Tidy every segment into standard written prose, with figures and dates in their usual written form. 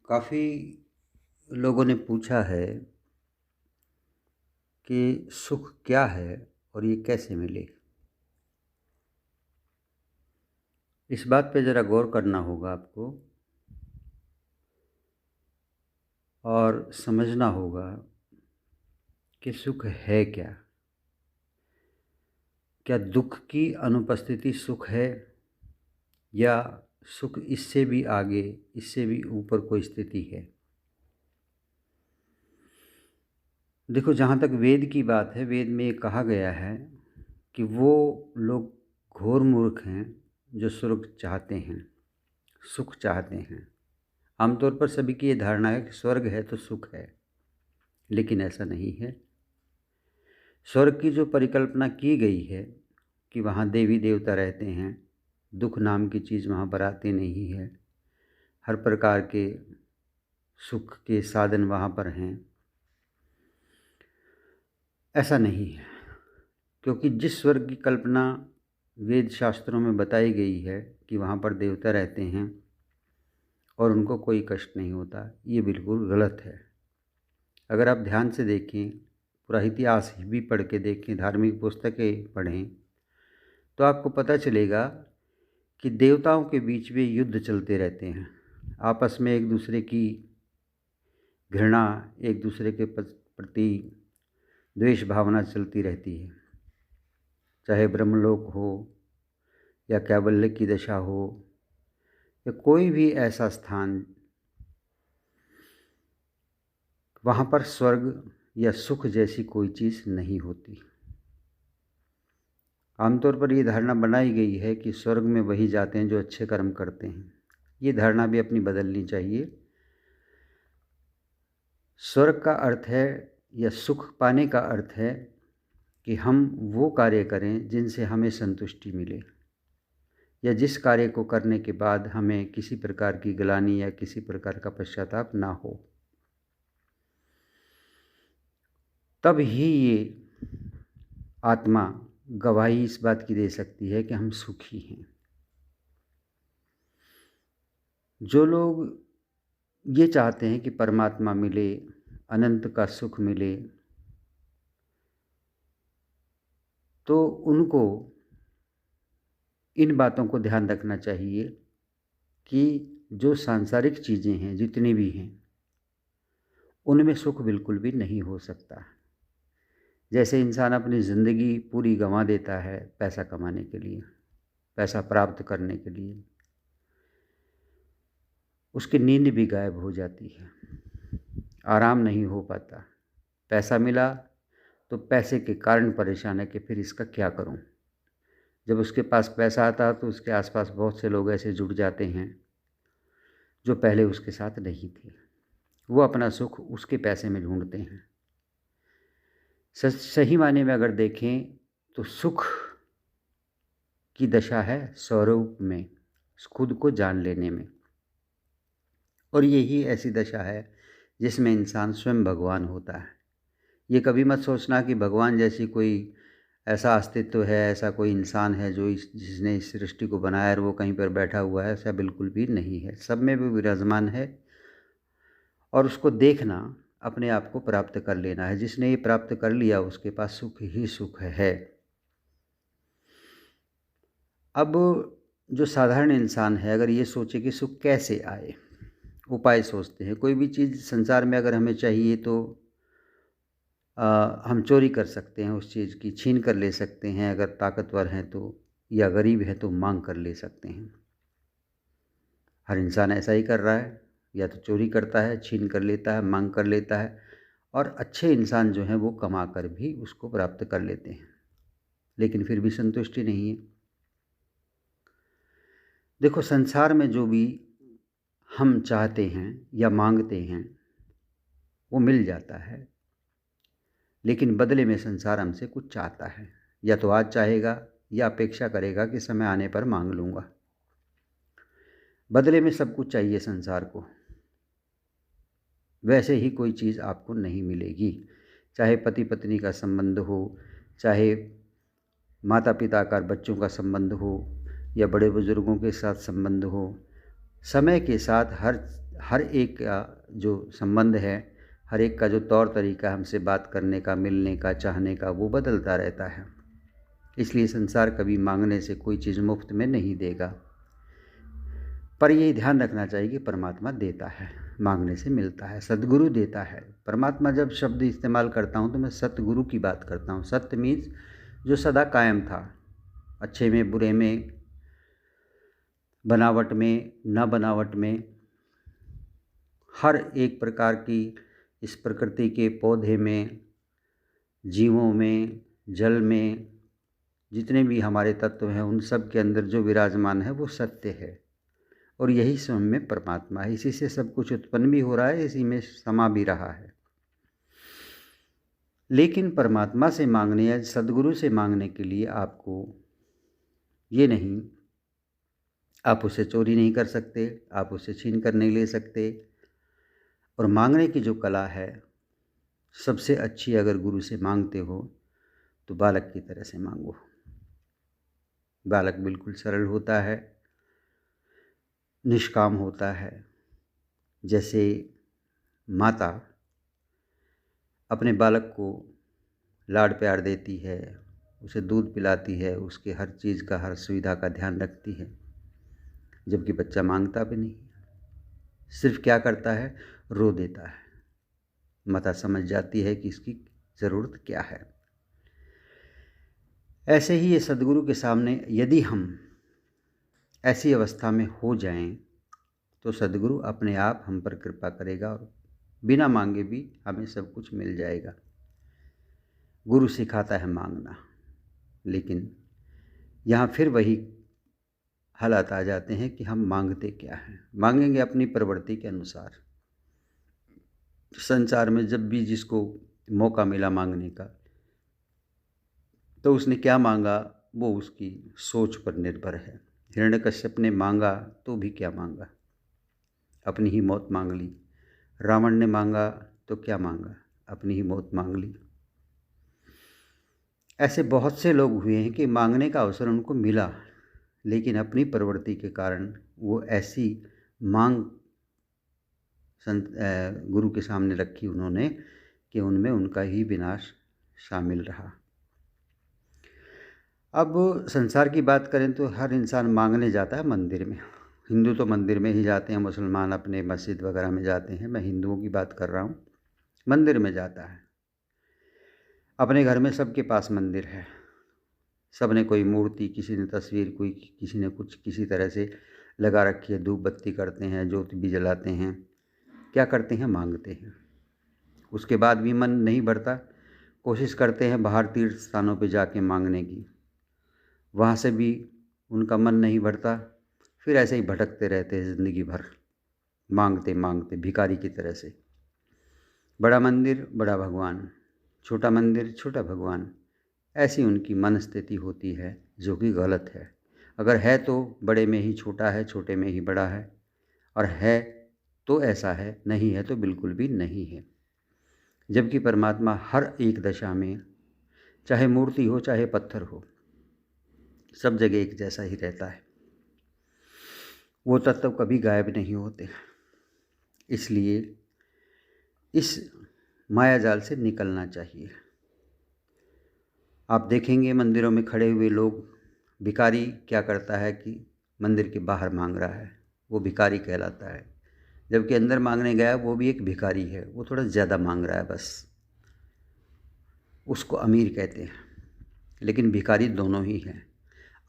काफ़ी लोगों ने पूछा है कि सुख क्या है और ये कैसे मिले? इस बात पे ज़रा गौर करना होगा आपको और समझना होगा कि सुख है क्या? क्या दुःख की अनुपस्थिति सुख है या सुख इससे भी आगे, इससे भी ऊपर कोई स्थिति है? देखो, जहाँ तक वेद की बात है, वेद में ये कहा गया है कि वो लोग घोर मूर्ख हैं जो स्वर्ग चाहते हैं, सुख चाहते हैं। आमतौर पर सभी की ये धारणा है कि स्वर्ग है तो सुख है, लेकिन ऐसा नहीं है। स्वर्ग की जो परिकल्पना की गई है कि वहाँ देवी देवता रहते हैं, दुख नाम की चीज़ वहाँ पर आती नहीं है, हर प्रकार के सुख के साधन वहाँ पर हैं, ऐसा नहीं है। क्योंकि जिस स्वर्ग की कल्पना वेद शास्त्रों में बताई गई है कि वहाँ पर देवता रहते हैं और उनको कोई कष्ट नहीं होता, ये बिल्कुल गलत है। अगर आप ध्यान से देखें, पूरा इतिहास भी पढ़ के देखें, धार्मिक पुस्तकें पढ़ें, तो आपको पता चलेगा कि देवताओं के बीच में युद्ध चलते रहते हैं। आपस में एक दूसरे की घृणा, एक दूसरे के प्रति द्वेष भावना चलती रहती है। चाहे ब्रह्मलोक हो या कैवल्य की दशा हो या कोई भी ऐसा स्थान, वहाँ पर स्वर्ग या सुख जैसी कोई चीज़ नहीं होती। आमतौर पर ये धारणा बनाई गई है कि स्वर्ग में वही जाते हैं जो अच्छे कर्म करते हैं। ये धारणा भी अपनी बदलनी चाहिए। स्वर्ग का अर्थ है या सुख पाने का अर्थ है कि हम वो कार्य करें जिनसे हमें संतुष्टि मिले, या जिस कार्य को करने के बाद हमें किसी प्रकार की ग्लानि या किसी प्रकार का पश्चाताप ना हो। तब ही ये आत्मा गवाही इस बात की दे सकती है कि हम सुखी हैं। जो लोग ये चाहते हैं कि परमात्मा मिले, अनंत का सुख मिले, तो उनको इन बातों को ध्यान रखना चाहिए कि जो सांसारिक चीज़ें हैं, जितनी भी हैं, उनमें सुख बिल्कुल भी नहीं हो सकता। जैसे इंसान अपनी ज़िंदगी पूरी गंवा देता है पैसा कमाने के लिए, पैसा प्राप्त करने के लिए, उसकी नींद भी गायब हो जाती है, आराम नहीं हो पाता। पैसा मिला तो पैसे के कारण परेशान है कि फिर इसका क्या करूं। जब उसके पास पैसा आता है तो उसके आसपास बहुत से लोग ऐसे जुड़ जाते हैं जो पहले उसके साथ नहीं थे। वो अपना सुख उसके पैसे में ढूंढते हैं। सही मायने में अगर देखें तो सुख की दशा है स्वरूप में, खुद को जान लेने में, और यही ऐसी दशा है जिसमें इंसान स्वयं भगवान होता है। ये कभी मत सोचना कि भगवान जैसी कोई ऐसा अस्तित्व है, ऐसा कोई इंसान है जो जिसने इस सृष्टि को बनाया और वो कहीं पर बैठा हुआ है। ऐसा बिल्कुल भी नहीं है। सब में भी विराजमान है और उसको देखना, अपने आप को प्राप्त कर लेना है। जिसने ये प्राप्त कर लिया उसके पास सुख ही सुख है। अब जो साधारण इंसान है, अगर ये सोचे कि सुख कैसे आए, उपाय सोचते हैं। कोई भी चीज़ संसार में अगर हमें चाहिए तो हम चोरी कर सकते हैं, उस चीज़ की छीन कर ले सकते हैं अगर ताकतवर हैं तो, या गरीब है तो मांग कर ले सकते हैं। हर इंसान ऐसा ही कर रहा है, या तो चोरी करता है, छीन कर लेता है, मांग कर लेता है, और अच्छे इंसान जो हैं वो कमा कर भी उसको प्राप्त कर लेते हैं, लेकिन फिर भी संतुष्टि नहीं है। देखो, संसार में जो भी हम चाहते हैं या मांगते हैं वो मिल जाता है, लेकिन बदले में संसार हमसे कुछ चाहता है। या तो आज चाहेगा या अपेक्षा करेगा कि समय आने पर मांग लूँगा। बदले में सब कुछ चाहिए संसार को। वैसे ही कोई चीज़ आपको नहीं मिलेगी, चाहे पति पत्नी का संबंध हो, चाहे माता पिता का बच्चों का संबंध हो, या बड़े बुजुर्गों के साथ संबंध हो। समय के साथ हर एक का जो संबंध है, हर एक का जो तौर तरीका हमसे बात करने का, मिलने का, चाहने का, वो बदलता रहता है। इसलिए संसार कभी मांगने से कोई चीज़ मुफ्त में नहीं देगा। पर ये ध्यान रखना चाहिए कि परमात्मा देता है, मांगने से मिलता है, सद्गुरु देता है। परमात्मा जब शब्द इस्तेमाल करता हूँ तो मैं सतगुरु की बात करता हूँ। सत्य मीन्स जो सदा कायम था, अच्छे में, बुरे में, बनावट में, न बनावट में, हर एक प्रकार की इस प्रकृति के पौधे में, जीवों में, जल में, जितने भी हमारे तत्व हैं उन सब के अंदर जो विराजमान है वो सत्य है। और यही स्वयं में परमात्मा है। इसी से सब कुछ उत्पन्न भी हो रहा है, इसी में समा भी रहा है। लेकिन परमात्मा से मांगने या सद्गुरु से मांगने के लिए आपको ये नहीं, आप उसे चोरी नहीं कर सकते, आप उसे छीन कर नहीं ले सकते। और मांगने की जो कला है, सबसे अच्छी अगर गुरु से मांगते हो तो बालक की तरह से मांगो। बालक बिल्कुल सरल होता है, निष्काम होता है। जैसे माता अपने बालक को लाड प्यार देती है, उसे दूध पिलाती है, उसके हर चीज़ का, हर सुविधा का ध्यान रखती है, जबकि बच्चा मांगता भी नहीं, सिर्फ क्या करता है, रो देता है। माता समझ जाती है कि इसकी ज़रूरत क्या है। ऐसे ही ये सद्गुरु के सामने यदि हम ऐसी अवस्था में हो जाएं तो सद्गुरु अपने आप हम पर कृपा करेगा और बिना मांगे भी हमें सब कुछ मिल जाएगा। गुरु सिखाता है मांगना, लेकिन यहाँ फिर वही हालात आ जाते हैं कि हम मांगते क्या हैं। मांगेंगे अपनी प्रवृत्ति के अनुसार। संसार में जब भी जिसको मौका मिला मांगने का, तो उसने क्या मांगा वो उसकी सोच पर निर्भर है। हिरण्यकश्यप ने मांगा तो भी क्या मांगा, अपनी ही मौत मांग ली। रावण ने मांगा तो क्या मांगा, अपनी ही मौत मांग ली। ऐसे बहुत से लोग हुए हैं कि मांगने का अवसर उनको मिला, लेकिन अपनी प्रवृत्ति के कारण वो ऐसी मांग गुरु के सामने रखी उन्होंने कि उनमें उनका ही विनाश शामिल रहा। अब संसार की बात करें तो हर इंसान मांगने जाता है मंदिर में। हिंदू तो मंदिर में ही जाते हैं, मुसलमान अपने मस्जिद वगैरह में जाते हैं। मैं हिंदुओं की बात कर रहा हूँ। मंदिर में जाता है, अपने घर में सबके पास मंदिर है, सब ने कोई मूर्ति, किसी ने तस्वीर, कोई किसी ने कुछ किसी तरह से लगा रखी है। धूप बत्ती करते हैं, ज्योति भी जलाते हैं। क्या करते हैं, मांगते हैं। उसके बाद भी मन नहीं भरता, कोशिश करते हैं बाहर तीर्थ स्थानों पे जाके मांगने की, वहाँ से भी उनका मन नहीं भरता। फिर ऐसे ही भटकते रहते हैं ज़िंदगी भर, मांगते मांगते भिखारी की तरह से। बड़ा मंदिर बड़ा भगवान, छोटा मंदिर छोटा भगवान, ऐसी उनकी मन स्थिति होती है, जो कि गलत है। अगर है तो बड़े में ही छोटा है, छोटे में ही बड़ा है, और है तो ऐसा है, नहीं है तो बिल्कुल भी नहीं है। जबकि परमात्मा हर एक दशा में, चाहे मूर्ति हो चाहे पत्थर हो, सब जगह एक जैसा ही रहता है। वो तत्व कभी गायब नहीं होते। इसलिए इस माया जाल से निकलना चाहिए। आप देखेंगे मंदिरों में खड़े हुए लोग, भिखारी क्या करता है कि मंदिर के बाहर मांग रहा है, वो भिखारी कहलाता है। जबकि अंदर मांगने गया वो भी एक भिखारी है, वो थोड़ा ज़्यादा मांग रहा है बस, उसको अमीर कहते हैं। लेकिन भिखारी दोनों ही हैं।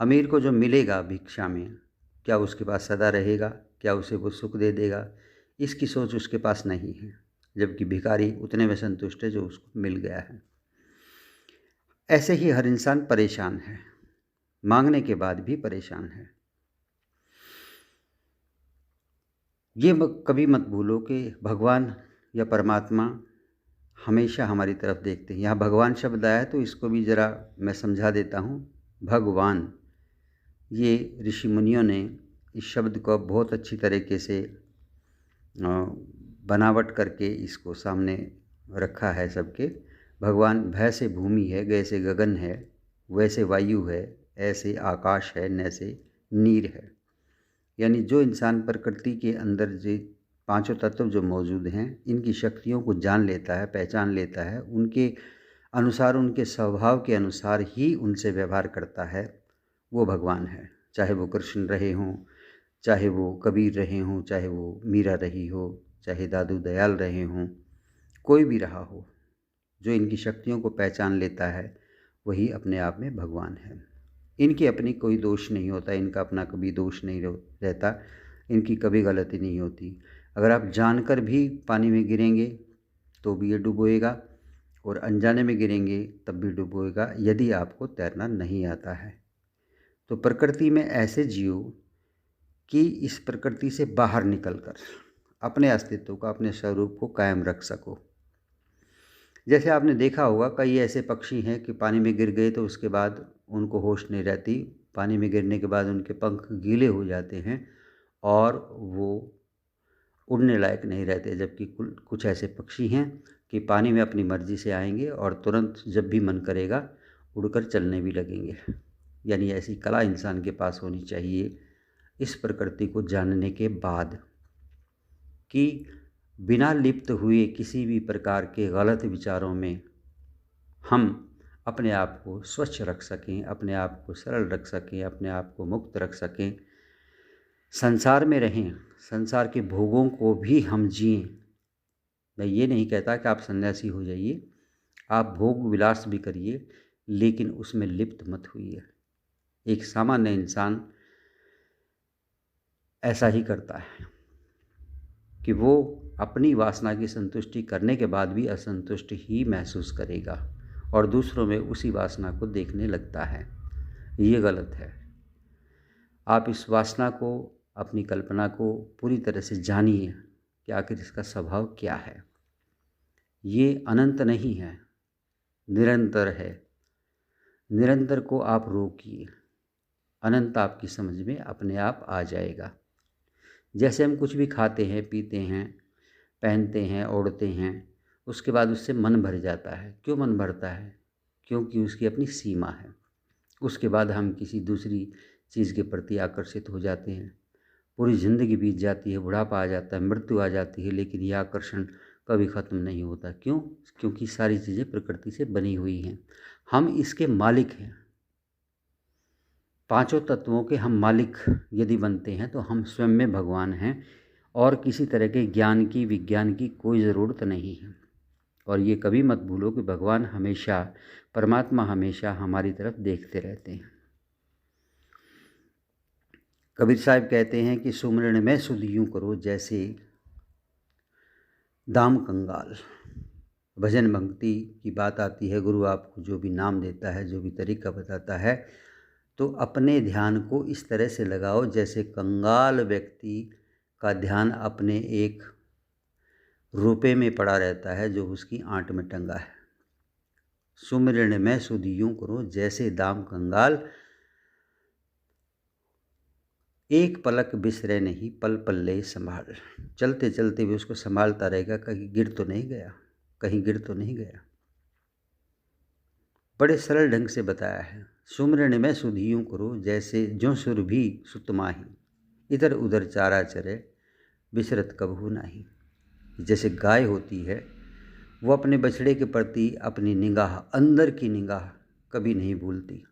अमीर को जो मिलेगा भिक्षा में, क्या उसके पास सदा रहेगा, क्या उसे वो सुख दे देगा, इसकी सोच उसके पास नहीं है। जबकि भिखारी उतने में संतुष्ट है जो उसको मिल गया है। ऐसे ही हर इंसान परेशान है, मांगने के बाद भी परेशान है। ये कभी मत भूलो कि भगवान या परमात्मा हमेशा हमारी तरफ देखते हैं। यहाँ भगवान शब्द आया है तो इसको भी ज़रा मैं समझा देता हूँ। भगवान, ये ऋषि मुनियों ने इस शब्द को बहुत अच्छी तरीके से बनावट करके इसको सामने रखा है सबके। भगवान भय से भूमि है, गय से गगन है, वैसे वायु है, ऐसे आकाश है, नैसे नीर है। यानी जो इंसान प्रकृति के अंदर जो पांचों तत्व जो मौजूद हैं, इनकी शक्तियों को जान लेता है, पहचान लेता है, उनके अनुसार, उनके स्वभाव के अनुसार ही उनसे व्यवहार करता है, वो भगवान है। चाहे वो कृष्ण रहे हों, चाहे वो कबीर रहे हों, चाहे वो मीरा रही हो, चाहे दादू दयाल रहे हों, कोई भी रहा हो, जो इनकी शक्तियों को पहचान लेता है वही अपने आप में भगवान है। इनकी अपनी कोई दोष नहीं होता, इनका अपना कभी दोष नहीं रहता, इनकी कभी गलती नहीं होती। अगर आप जानकर भी पानी में गिरेंगे तो भी ये डुबोएगा, और अनजाने में गिरेंगे तब भी डुबोएगा, यदि आपको तैरना नहीं आता है। तो प्रकृति में ऐसे जियो कि इस प्रकृति से बाहर निकलकर अपने अस्तित्व को, अपने स्वरूप को कायम रख सको। जैसे आपने देखा होगा, कई ऐसे पक्षी हैं कि पानी में गिर गए तो उसके बाद उनको होश नहीं रहती, पानी में गिरने के बाद उनके पंख गीले हो जाते हैं और वो उड़ने लायक नहीं रहते। जबकि कुछ ऐसे पक्षी हैं कि पानी में अपनी मर्जी से आएंगे और तुरंत जब भी मन करेगा उड़कर चलने भी लगेंगे। यानी ऐसी कला इंसान के पास होनी चाहिए इस प्रकृति को जानने के बाद, कि बिना लिप्त हुए किसी भी प्रकार के गलत विचारों में हम अपने आप को स्वच्छ रख सकें, अपने आप को सरल रख सकें, अपने आप को मुक्त रख सकें, संसार में रहें, संसार के भोगों को भी हम जिएं। मैं ये नहीं कहता कि आप सन्यासी हो जाइए, आप भोग विलास भी करिए, लेकिन उसमें लिप्त मत होइए। एक सामान्य इंसान ऐसा ही करता है कि वो अपनी वासना की संतुष्टि करने के बाद भी असंतुष्ट ही महसूस करेगा और दूसरों में उसी वासना को देखने लगता है। ये गलत है। आप इस वासना को, अपनी कल्पना को पूरी तरह से जानिए कि आखिर इसका स्वभाव क्या है। ये अनंत नहीं है, निरंतर है। निरंतर को आप रोकिए, अनंत आपकी समझ में अपने आप आ जाएगा। जैसे हम कुछ भी खाते हैं, पीते हैं, पहनते हैं, ओढ़ते हैं, उसके बाद उससे मन भर जाता है। क्यों मन भरता है? क्योंकि उसकी अपनी सीमा है। उसके बाद हम किसी दूसरी चीज़ के प्रति आकर्षित हो जाते हैं। पूरी ज़िंदगी बीत जाती है, बुढ़ापा आ जाता है, मृत्यु आ जाती है, लेकिन यह आकर्षण कभी ख़त्म नहीं होता। क्यों? क्योंकि सारी चीज़ें प्रकृति से बनी हुई हैं, हम इसके मालिक हैं। पांचों तत्वों के हम मालिक यदि बनते हैं तो हम स्वयं में भगवान हैं, और किसी तरह के ज्ञान की, विज्ञान की कोई ज़रूरत नहीं है। और ये कभी मत भूलो कि भगवान हमेशा, परमात्मा हमेशा हमारी तरफ देखते रहते हैं। कबीर साहब कहते हैं कि सुमिरन में सुध यूं करो जैसे दाम कंगाल। भजन भक्ति की बात आती है, गुरु आपको जो भी नाम देता है, जो भी तरीका बताता है, तो अपने ध्यान को इस तरह से लगाओ जैसे कंगाल व्यक्ति का ध्यान अपने एक रुपए में पड़ा रहता है जो उसकी आंट में टंगा है। सुमिरन में सुध यूं करो जैसे दाम कंगाल, एक पलक बिसरे नहीं पल पल ले संभाल। चलते चलते भी उसको संभालता रहेगा, कहीं गिर तो नहीं गया, कहीं गिर तो नहीं गया। बड़े सरल ढंग से बताया है। सुमिरन में सुध यूं करो जैसे ज्यों सुर भी सुत माही, इधर उधर चारा चरे बिसरत कबहू नाही। जैसे गाय होती है, वो अपने बछड़े के प्रति अपनी निगाह, अंदर की निगाह कभी नहीं भूलती।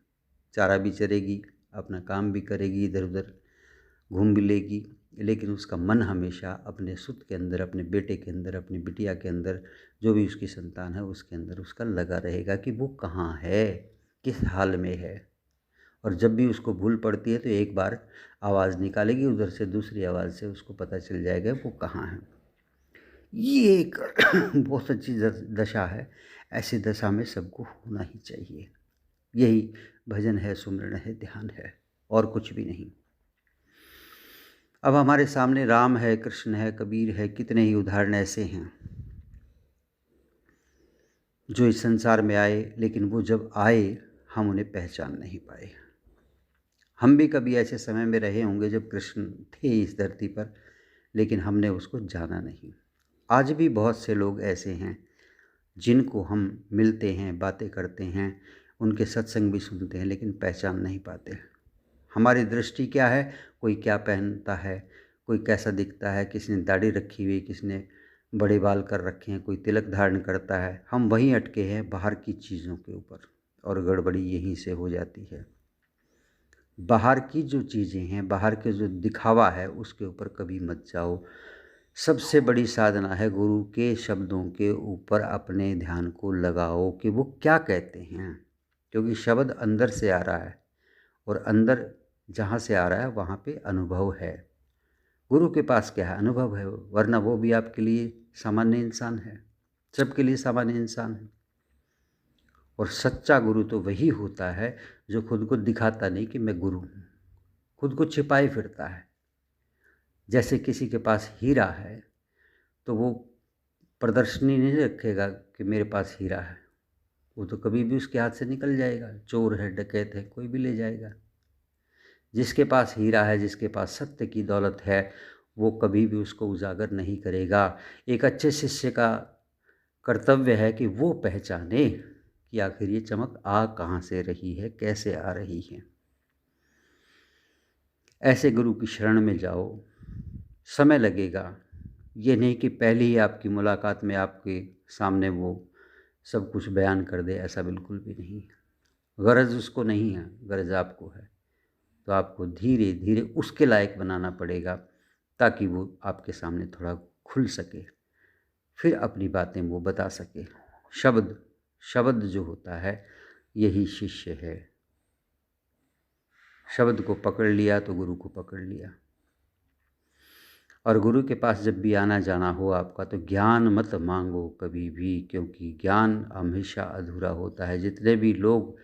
चारा भी चरेगी, अपना काम भी करेगी, इधर उधर घूम भी लेगी, लेकिन उसका मन हमेशा अपने सुत के अंदर, अपने बेटे के अंदर, अपनी बिटिया के अंदर, जो भी उसकी संतान है उसके अंदर उसका लगा रहेगा कि वो कहाँ है, किस हाल में है। और जब भी उसको भूल पड़ती है तो एक बार आवाज़ निकालेगी, उधर से दूसरी आवाज़ से उसको पता चल जाएगा वो कहाँ है। ये एक बहुत अच्छी दशा है। ऐसी दशा में सबको होना ही चाहिए। यही भजन है, सुमिरन है, ध्यान है, और कुछ भी नहीं। अब हमारे सामने राम है, कृष्ण है, कबीर है, कितने ही उदाहरण ऐसे हैं जो इस संसार में आए, लेकिन वो जब आए हम उन्हें पहचान नहीं पाए। हम भी कभी ऐसे समय में रहे होंगे जब कृष्ण थे इस धरती पर, लेकिन हमने उसको जाना नहीं। आज भी बहुत से लोग ऐसे हैं जिनको हम मिलते हैं, बातें करते हैं, उनके सत्संग भी सुनते हैं, लेकिन पहचान नहीं पाते। हमारी दृष्टि क्या है, कोई क्या पहनता है, कोई कैसा दिखता है, किसने दाढ़ी रखी हुई, किसने बड़े बाल कर रखे हैं, कोई तिलक धारण करता है। हम वहीं अटके हैं बाहर की चीज़ों के ऊपर, और गड़बड़ी यहीं से हो जाती है। बाहर की जो चीज़ें हैं, बाहर के जो दिखावा है, उसके ऊपर कभी मत जाओ। सबसे बड़ी साधना है गुरु के शब्दों के ऊपर अपने ध्यान को लगाओ कि वो क्या कहते हैं, क्योंकि शब्द अंदर से आ रहा है, और अंदर जहाँ से आ रहा है वहाँ पे अनुभव है। गुरु के पास क्या है? अनुभव है, वरना वो भी आपके लिए सामान्य इंसान है, सबके लिए सामान्य इंसान है। और सच्चा गुरु तो वही होता है जो खुद को दिखाता नहीं कि मैं गुरु हूँ, खुद को छिपाए फिरता है। जैसे किसी के पास हीरा है तो वो प्रदर्शनी नहीं रखेगा कि मेरे पास हीरा है, वो तो कभी भी उसके हाथ से निकल जाएगा। चोर है, डकैत है, कोई भी ले जाएगा। जिसके पास हीरा है, जिसके पास सत्य की दौलत है, वो कभी भी उसको उजागर नहीं करेगा। एक अच्छे शिष्य का कर्तव्य है कि वो पहचाने कि आखिर ये चमक आ कहाँ से रही है, कैसे आ रही है। ऐसे गुरु की शरण में जाओ। समय लगेगा, ये नहीं कि पहली ही आपकी मुलाकात में आपके सामने वो सब कुछ बयान कर दे, ऐसा बिल्कुल भी नहीं है। गरज उसको नहीं है, गरज आपको है। तो आपको धीरे धीरे उसके लायक बनाना पड़ेगा ताकि वो आपके सामने थोड़ा खुल सके, फिर अपनी बातें वो बता सके। शब्द शब्द जो होता है यही शिष्य है। शब्द को पकड़ लिया तो गुरु को पकड़ लिया। और गुरु के पास जब भी आना जाना हो आपका, तो ज्ञान मत मांगो कभी भी, क्योंकि ज्ञान हमेशा अधूरा होता है। जितने भी लोग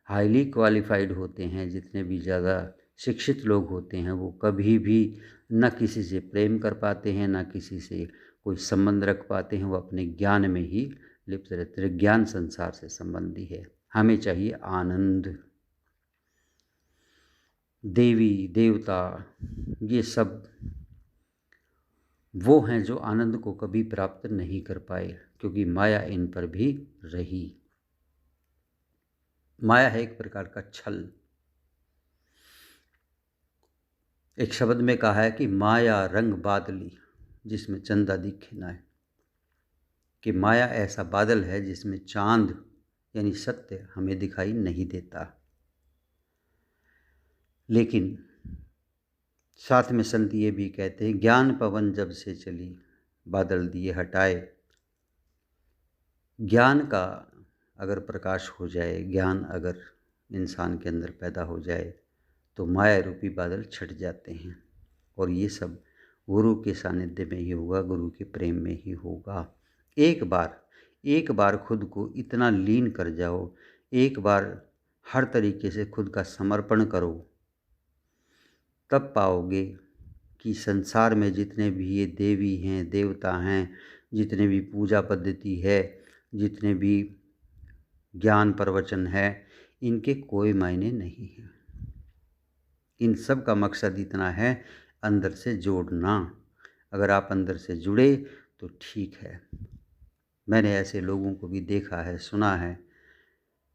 हाईली क्वालिफाइड होते हैं, जितने भी ज़्यादा शिक्षित लोग होते हैं, वो कभी भी न किसी से प्रेम कर पाते हैं, न किसी से कोई संबंध रख पाते हैं। वो अपने ज्ञान में ही लिप्त रहते हैं। ज्ञान संसार से संबंधी है। हमें चाहिए आनंद। देवी देवता ये सब वो हैं जो आनंद को कभी प्राप्त नहीं कर पाए, क्योंकि माया इन पर भी रही। माया है एक प्रकार का छल। एक शब्द में कहा है कि माया रंग बादली जिसमें चंदा दिखे ना है, कि माया ऐसा बादल है जिसमें चांद यानी सत्य हमें दिखाई नहीं देता। लेकिन साथ में संत ये भी कहते हैं, ज्ञान पवन जब से चली बादल दिए हटाए। ज्ञान का अगर प्रकाश हो जाए, ज्ञान अगर इंसान के अंदर पैदा हो जाए, तो माया रूपी बादल छट जाते हैं। और ये सब गुरु के सानिध्य में ही होगा, गुरु के प्रेम में ही होगा। एक बार खुद को इतना लीन कर जाओ, एक बार हर तरीके से खुद का समर्पण करो, तब पाओगे कि संसार में जितने भी ये देवी हैं, देवता हैं, जितने भी पूजा पद्धति है, जितने भी ज्ञान प्रवचन है, इनके कोई मायने नहीं हैं। इन सब का मकसद इतना है, अंदर से जोड़ना। अगर आप अंदर से जुड़े तो ठीक है। मैंने ऐसे लोगों को भी देखा है, सुना है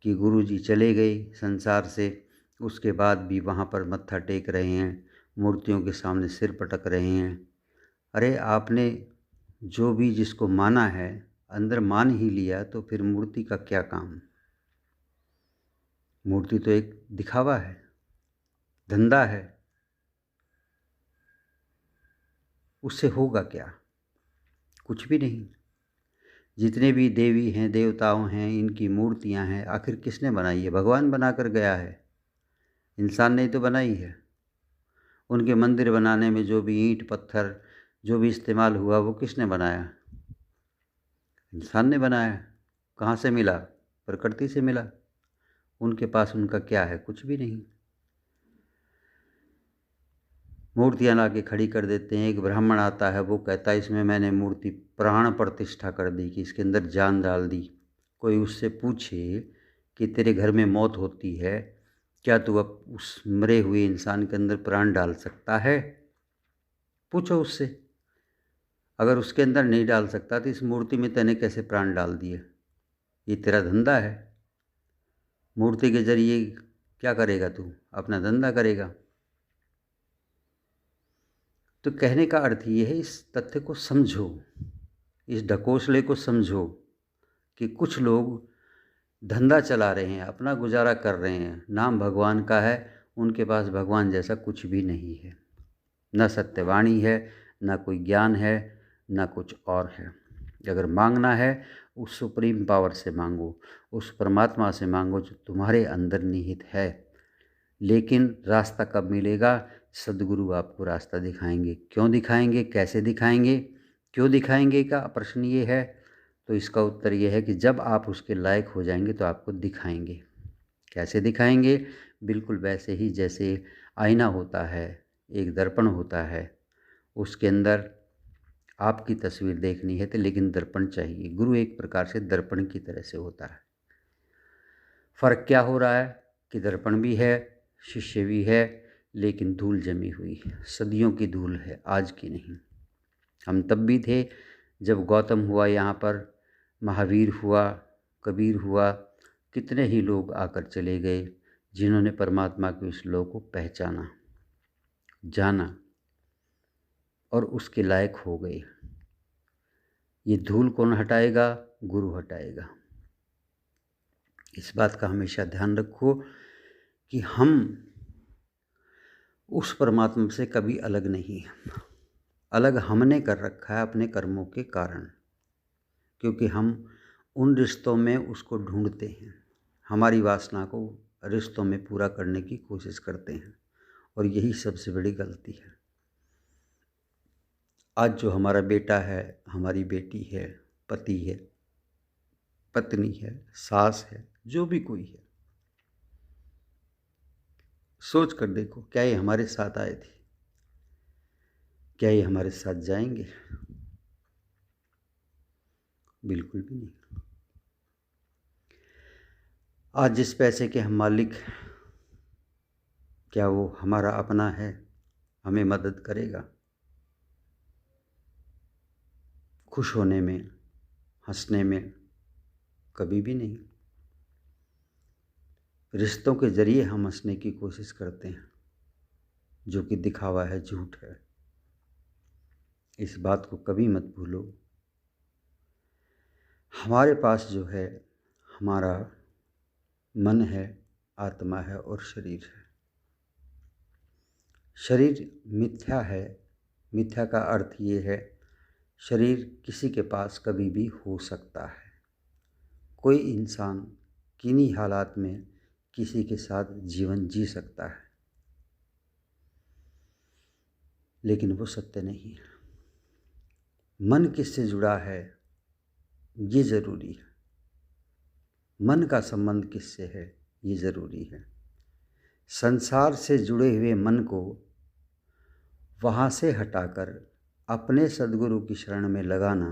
कि गुरुजी चले गए संसार से, उसके बाद भी वहाँ पर मत्था टेक रहे हैं, मूर्तियों के सामने सिर पटक रहे हैं। अरे आपने जो भी जिसको माना है, अंदर मान ही लिया, तो फिर मूर्ति का क्या काम? मूर्ति तो एक दिखावा है, धंधा है, उससे होगा क्या? कुछ भी नहीं। जितने भी देवी हैं, देवताओं हैं, इनकी मूर्तियां हैं, आखिर किसने बनाई है? भगवान बनाकर गया है, इंसान ने तो बनाई है। उनके मंदिर बनाने में जो भी ईंट पत्थर जो भी इस्तेमाल हुआ, वो किसने बनाया? इंसान ने बनाया। कहाँ से मिला? प्रकृति से मिला। उनके पास उनका क्या है? कुछ भी नहीं। मूर्तियाँ ला के खड़ी कर देते हैं। एक ब्राह्मण आता है, वो कहता है इसमें मैंने मूर्ति प्राण प्रतिष्ठा कर दी, कि इसके अंदर जान डाल दी। कोई उससे पूछे कि तेरे घर में मौत होती है, क्या तू अब उस मरे हुए इंसान के अंदर प्राण डाल सकता है? पूछो उससे। अगर उसके अंदर नहीं डाल सकता तो इस मूर्ति में तूने कैसे प्राण डाल दिए? ये तेरा धंधा है। मूर्ति के जरिए क्या करेगा तू? अपना धंधा करेगा। तो कहने का अर्थ ये है, इस तथ्य को समझो, इस ढकोसले को समझो कि कुछ लोग धंधा चला रहे हैं, अपना गुजारा कर रहे हैं, नाम भगवान का है, उनके पास भगवान जैसा कुछ भी नहीं है, न सत्यवाणी है, न कोई ज्ञान है, न कुछ और है। अगर मांगना है उस सुप्रीम पावर से मांगो, उस परमात्मा से मांगो जो तुम्हारे अंदर निहित है। लेकिन रास्ता कब मिलेगा? सद्गुरु आपको रास्ता दिखाएंगे। क्यों दिखाएंगे, कैसे दिखाएंगे, क्यों दिखाएंगे का प्रश्न ये है, तो इसका उत्तर ये है कि जब आप उसके लायक हो जाएंगे तो आपको दिखाएंगे। कैसे दिखाएंगे? बिल्कुल वैसे ही जैसे आईना होता है, एक दर्पण होता है, उसके अंदर आपकी तस्वीर देखनी है तो लेकिन दर्पण चाहिए। गुरु एक प्रकार से दर्पण की तरह से होता है। फ़र्क क्या हो रहा है कि दर्पण भी है, शिष्य भी है, लेकिन धूल जमी हुई है, सदियों की धूल है, आज की नहीं। हम तब भी थे जब गौतम हुआ, यहाँ पर महावीर हुआ, कबीर हुआ, कितने ही लोग आकर चले गए जिन्होंने परमात्मा के उस लोक को पहचाना, जाना और उसके लायक हो गए। ये धूल कौन हटाएगा? गुरु हटाएगा। इस बात का हमेशा ध्यान रखो कि हम उस परमात्मा से कभी अलग नहीं हैं। अलग हमने कर रखा है अपने कर्मों के कारण, क्योंकि हम उन रिश्तों में उसको ढूंढते हैं, हमारी वासना को रिश्तों में पूरा करने की कोशिश करते हैं, और यही सबसे बड़ी गलती है। आज जो हमारा बेटा है, हमारी बेटी है, पति है, पत्नी है, सास है, जो भी कोई है, सोच कर देखो, क्या ये हमारे साथ आए थे? क्या ये हमारे साथ जाएंगे? बिल्कुल भी नहीं। आज जिस पैसे के हम मालिक, क्या वो हमारा अपना है? हमें मदद करेगा खुश होने में, हंसने में? कभी भी नहीं। रिश्तों के जरिए हम हंसने की कोशिश करते हैं, जो कि दिखावा है, झूठ है। इस बात को कभी मत भूलो। हमारे पास जो है, हमारा मन है, आत्मा है और शरीर है। शरीर मिथ्या है। मिथ्या का अर्थ ये है, शरीर किसी के पास कभी भी हो सकता है। कोई इंसान किन्हीं हालात में किसी के साथ जीवन जी सकता है, लेकिन वो सत्य नहीं है। मन किससे जुड़ा है ये ज़रूरी है। मन का संबंध किससे है ये ज़रूरी है। संसार से जुड़े हुए मन को वहाँ से हटाकर अपने सद्गुरु की शरण में लगाना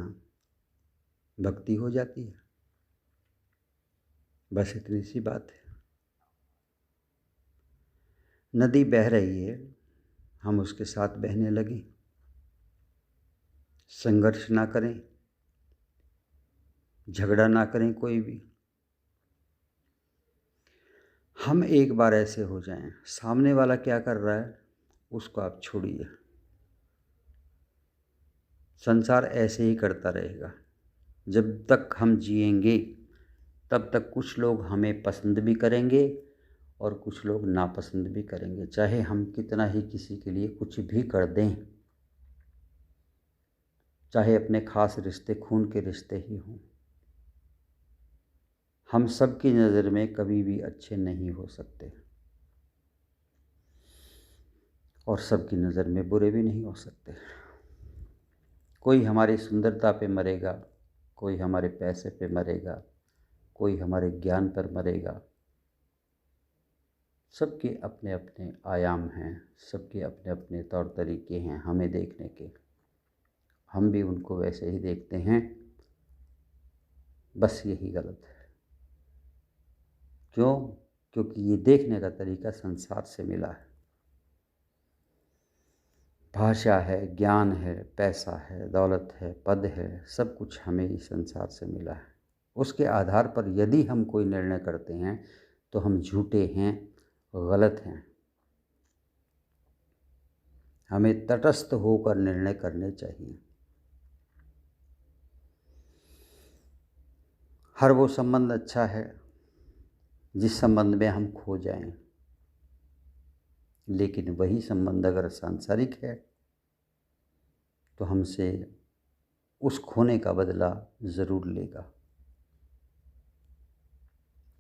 भक्ति हो जाती है। बस इतनी सी बात है। नदी बह रही है, हम उसके साथ बहने लगें, संघर्ष ना करें, झगड़ा ना करें कोई भी। हम एक बार ऐसे हो जाएं, सामने वाला क्या कर रहा है उसको आप छोड़िए, संसार ऐसे ही करता रहेगा। जब तक हम जिएंगे तब तक कुछ लोग हमें पसंद भी करेंगे और कुछ लोग नापसंद भी करेंगे, चाहे हम कितना ही किसी के लिए कुछ भी कर दें, चाहे अपने खास रिश्ते, खून के रिश्ते ही हों। हम सब की नज़र में कभी भी अच्छे नहीं हो सकते और सबकी नज़र में बुरे भी नहीं हो सकते। कोई हमारी सुंदरता पे मरेगा, कोई हमारे पैसे पे मरेगा, कोई हमारे ज्ञान पर मरेगा। सबके अपने अपने आयाम हैं, सबके अपने अपने तौर तरीके हैं हमें देखने के। हम भी उनको वैसे ही देखते हैं, बस यही गलत है। क्यों? क्योंकि ये देखने का तरीका संसार से मिला है। भाषा है, ज्ञान है, पैसा है, दौलत है, पद है, सब कुछ हमें इस संसार से मिला है। उसके आधार पर यदि हम कोई निर्णय करते हैं तो हम झूठे हैं, गलत हैं। हमें तटस्थ होकर निर्णय करने चाहिए। हर वो संबंध अच्छा है जिस संबंध में हम खो जाएं, लेकिन वही संबंध अगर सांसारिक है तो हमसे उस खोने का बदला ज़रूर लेगा,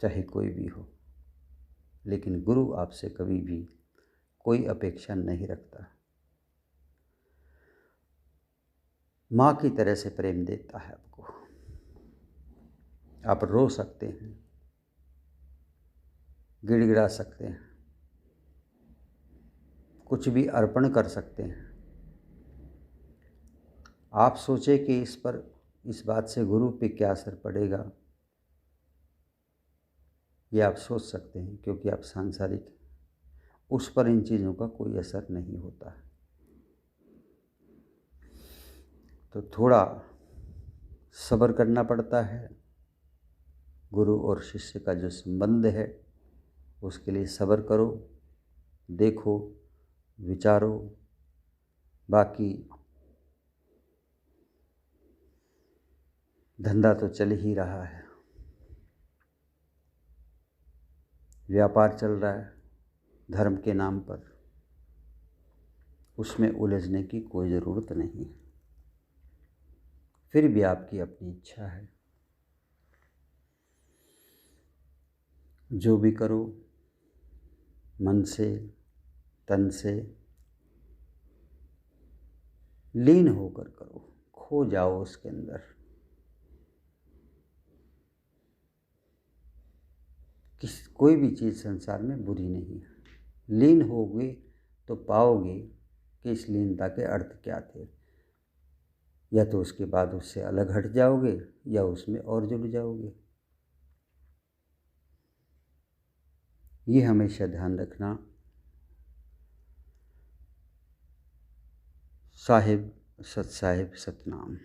चाहे कोई भी हो। लेकिन गुरु आपसे कभी भी कोई अपेक्षा नहीं रखता। माँ की तरह से प्रेम देता है आपको। आप रो सकते हैं, गिड़गिड़ा सकते हैं, कुछ भी अर्पण कर सकते हैं। आप सोचें कि इस बात से गुरु पे क्या असर पड़ेगा, ये आप सोच सकते हैं, क्योंकि आप सांसारिक हैं। उस पर इन चीज़ों का कोई असर नहीं होता है। तो थोड़ा सब्र करना पड़ता है। गुरु और शिष्य का जो संबंध है उसके लिए सब्र करो, देखो, विचारो। बाकी धंधा तो चल ही रहा है, व्यापार चल रहा है धर्म के नाम पर, उसमें उलझने की कोई ज़रूरत नहीं है। फिर भी आपकी अपनी इच्छा है। जो भी करो मन से, तन से लीन होकर करो, खो जाओ उसके अंदर। कोई भी चीज़ संसार में बुरी नहीं है। लीन होगे तो पाओगे कि इस लीनता के अर्थ क्या थे। या तो उसके बाद उससे अलग हट जाओगे या उसमें और जुड़ जाओगे। ये हमेशा ध्यान रखना। साहिब सत साहिब सतनाम।